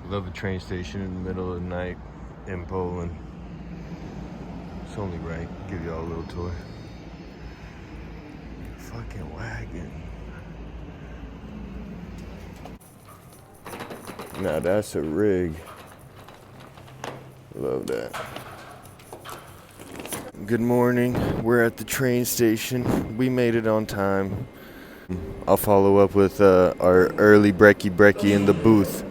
Love a train station in the middle of the night in Poland. It's only right. Give y'all a little tour. Fucking wagon. Now that's a rig. Love that. Good morning. We're at the train station. We made it on time. I'll follow up with our early brekkie in the booth.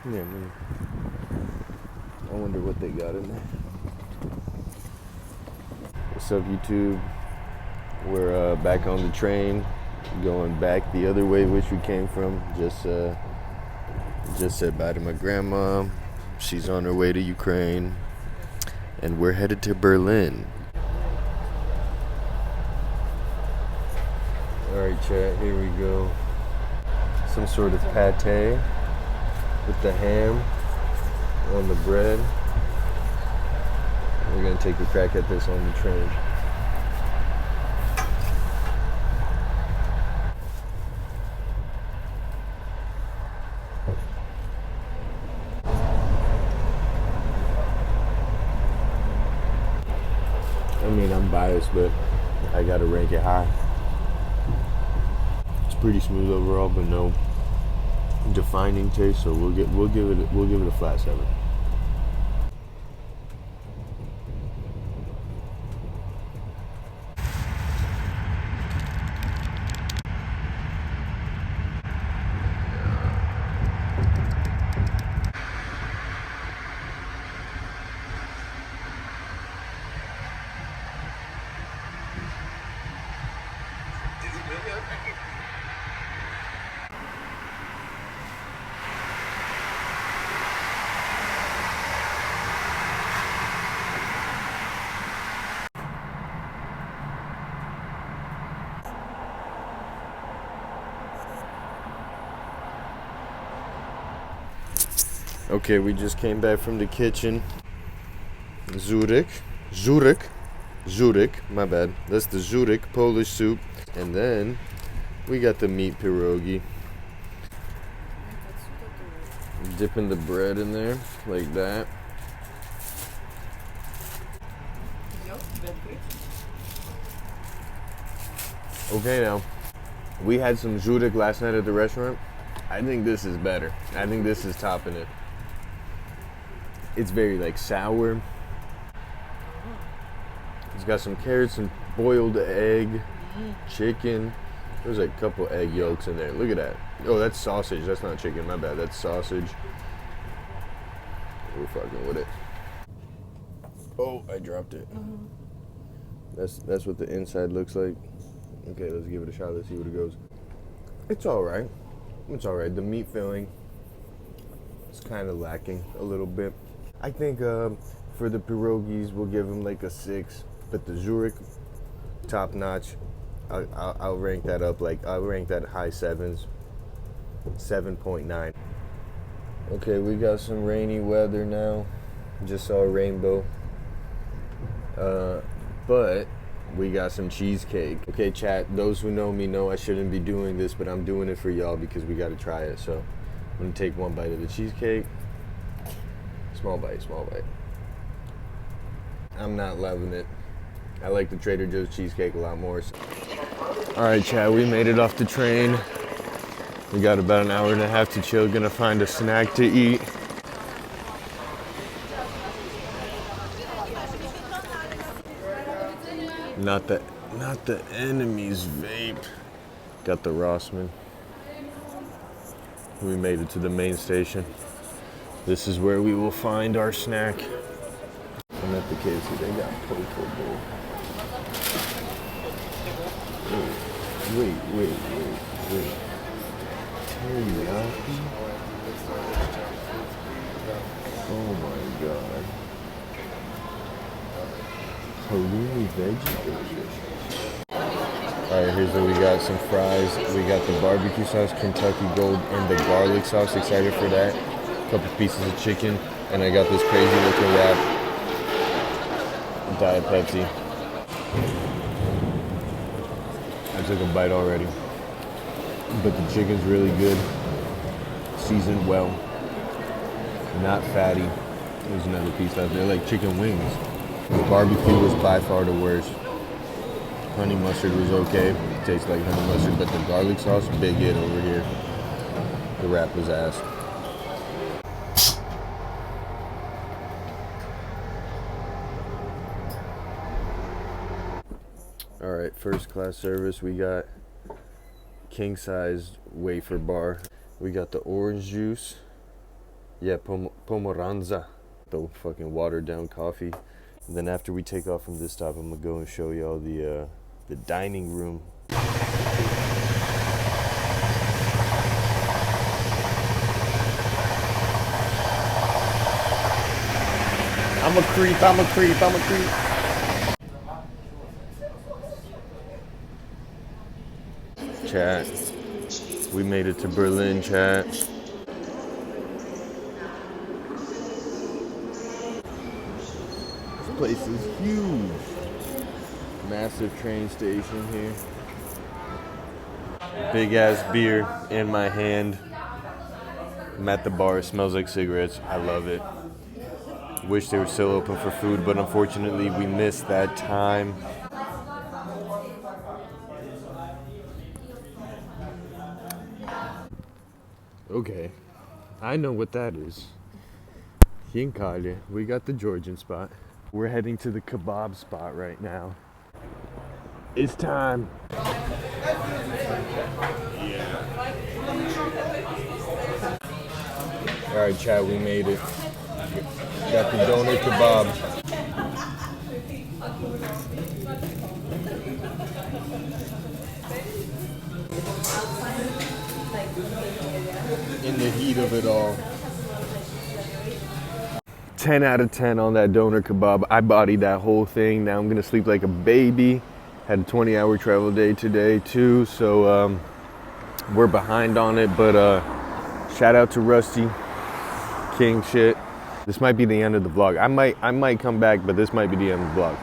Yeah, man. I wonder what they got in there. What's up, YouTube? We're back on the train, going back the other way which we came from. Just said bye to my grandma. She's on her way to Ukraine, and we're headed to Berlin. All right, chat. Here we go. Some sort of pate with the ham on the bread. We're gonna take a crack at this on the train. I mean, I'm biased, but I gotta rank it high. It's pretty smooth overall, but no defining taste, so we'll give it a flat 7. Okay, we just came back from the kitchen. Zurich, my bad. That's the Zurich Polish soup. And then we got the meat pierogi. Dipping the bread in there like that. Okay, now, we had some Zurich last night at the restaurant. I think this is better. I think this is topping it. It's very like sour. It's got some carrots, some boiled egg, chicken. There's like a couple egg yolks in there. Look at that. Oh, that's sausage. That's not chicken. My bad. That's sausage. We're fucking with it. Oh, I dropped it. That's what the inside looks like. Okay, let's give it a shot. Let's see what it goes. It's all right. It's all right. The meat filling is kind of lacking a little bit. I think for the pierogies, we'll give them like a 6. But the Zurich, top notch. I'll rank that up. Like, I'll rank that high 7s. 7.9. Okay, we got some rainy weather now. Just saw a rainbow. But we got some cheesecake. Okay, chat, those who know me know I shouldn't be doing this, but I'm doing it for y'all because we got to try it. So I'm going to take one bite of the cheesecake. Small bite. I'm not loving it. I like the Trader Joe's cheesecake a lot more. So. All right, chat, we made it off the train. We got about an hour and a half to chill. Gonna find a snack to eat. Not the enemy's vape. Got the Rossmann. We made it to the main station. This is where we will find our snack. I'm at the KFC. They got Popo Bowl. Wait. Teriyaki? halloumi veggie burger. Alright, here's what we got. Some fries. We got the barbecue sauce, Kentucky Gold, and the garlic sauce. Excited for that. A couple pieces of chicken. And I got this crazy looking wrap. Diet Pepsi. I took a bite already. But the chicken's really good. Seasoned well. Not fatty. There's another piece left. They're like chicken wings. The barbecue was by far the worst. Honey mustard was okay. Tastes like honey mustard, but the garlic sauce, big hit over here. The wrap was ass. All right, first class service. We got king size wafer bar. We got the orange juice. Yeah, Pomeranza. The fucking watered down coffee. And then after we take off from this stop, I'm gonna go and show y'all the dining room. I'm a creep. Chat. We made it to Berlin, chat. This place is huge. Massive train station here. Big ass beer in my hand. I'm at the bar. It smells like cigarettes. I love it. Wish they were still open for food, but unfortunately we missed that time. Okay, I know what that is. Hinkale. We got the Georgian spot. We're heading to the kebab spot right now. It's time. All right, chat, we made it. Got the doner kebab. In the heat of it all. 10 out of 10 on that doner kebab. I bodied that whole thing. Now I'm gonna sleep like a baby. Had a 20-hour travel day today too, so we're behind on it, but shout out to Rusty. King shit. This might be the end of the vlog. I might come back, but this might be the end of the vlog.